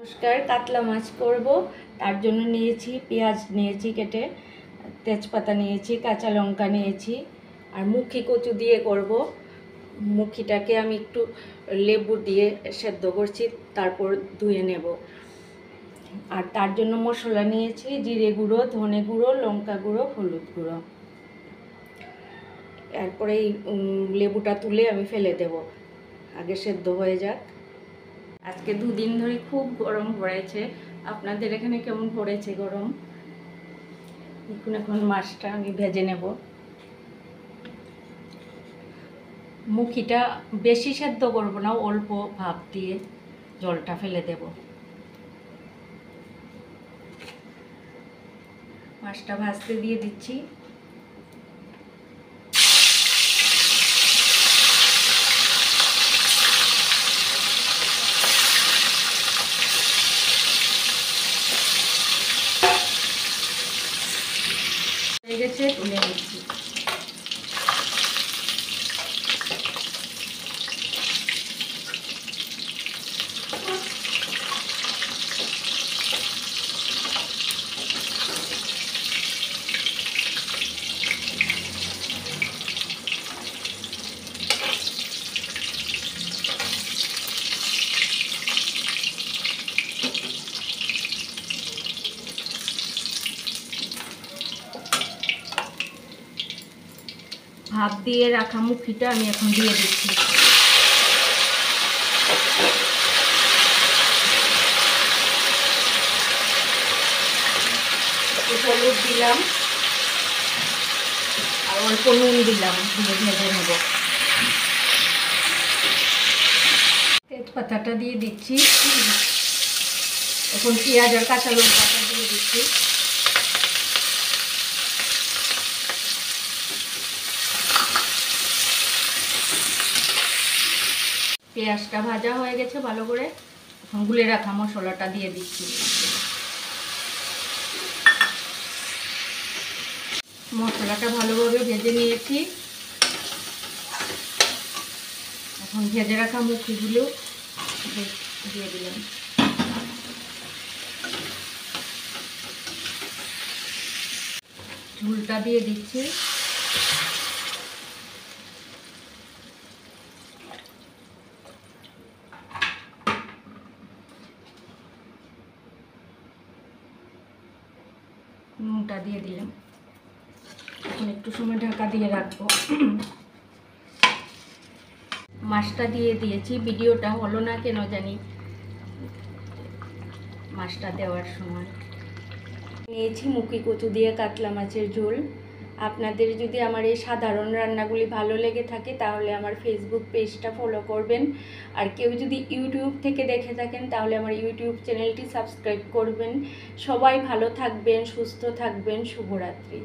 নমস্কার, কাতলা মাছ করব। তার জন্য নিয়েছি পেঁয়াজ নিয়েছি কেটে, তেজপাতা নিয়েছি, কাঁচা লঙ্কা নিয়েছি আর মুখি কচু দিয়ে করব। মুখিটাকে আমি একটু লেবু দিয়ে সেদ্ধ করছি, তারপর ধুয়ে নেব। আর তার জন্য মশলা নিয়েছি জিরে গুঁড়ো, ধনে গুঁড়ো, লঙ্কা গুঁড়ো, হলুদ গুঁড়ো। এরপরে এই লেবুটা তুলে আমি ফেলে দেব, আগে সেদ্ধ হয়ে যাক। আজকে দুদিন ধরে খুব গরম পড়েছে। আপনাদের এখানে কেমন পড়েছে গরম? এখন মাছটা আমি ভেজে নেব। মুখিটা বেশি সেদ্ধ করব না, অল্প ভাপ দিয়ে জলটা ফেলে দেব। মাছটা ভাজতে দিয়ে দিচ্ছি। হয়ে গেছে, তুলে নিচ্ছি। ভাপ দিয়ে রাখা মুখিটা আমি এখন দিয়ে দিচ্ছি। হলুদ দিলাম আর অল্প নুন দিলাম, দিয়ে ভেজে নেব। তেজপাতাটা দিয়ে দিচ্ছি। এখন পেঁয়াজ আর কাঁচা লঙ্কাটা দিয়ে দিচ্ছি। পেঁয়াজটা ভাজা হয়ে গেছে ভালো করে, এখন গুলে রাখা মশলাটা দিয়ে দিচ্ছি। মশলাটা ভালোভাবে ভেজে নিয়েছি। এখন ভেজে রাখা মুখিগুলো দিয়ে দিলাম। ঝোলটা দিয়ে দিচ্ছি। নুনটা দিয়ে দিলাম। এখন একটু সময় ঢাকা দিয়ে রাখবো। মাছটা দিয়ে দিয়েছি। ভিডিওটা হলো না কেন জানি মাছটা দেওয়ার সময়। নিয়েছি মুখি কচু দিয়ে কাতলা মাছের ঝোল। আপনাদের যদি আমার এই সাধারণ রান্নাগুলি ভালো লেগে থাকে তাহলে আমার ফেসবুক পেজটা ফলো করবেন। আর কেউ যদি ইউটিউব থেকে দেখে থাকেন তাহলে আমার ইউটিউব চ্যানেলটি সাবস্ক্রাইব করবেন। সবাই ভালো থাকবেন, সুস্থ থাকবেন। শুভরাত্রি।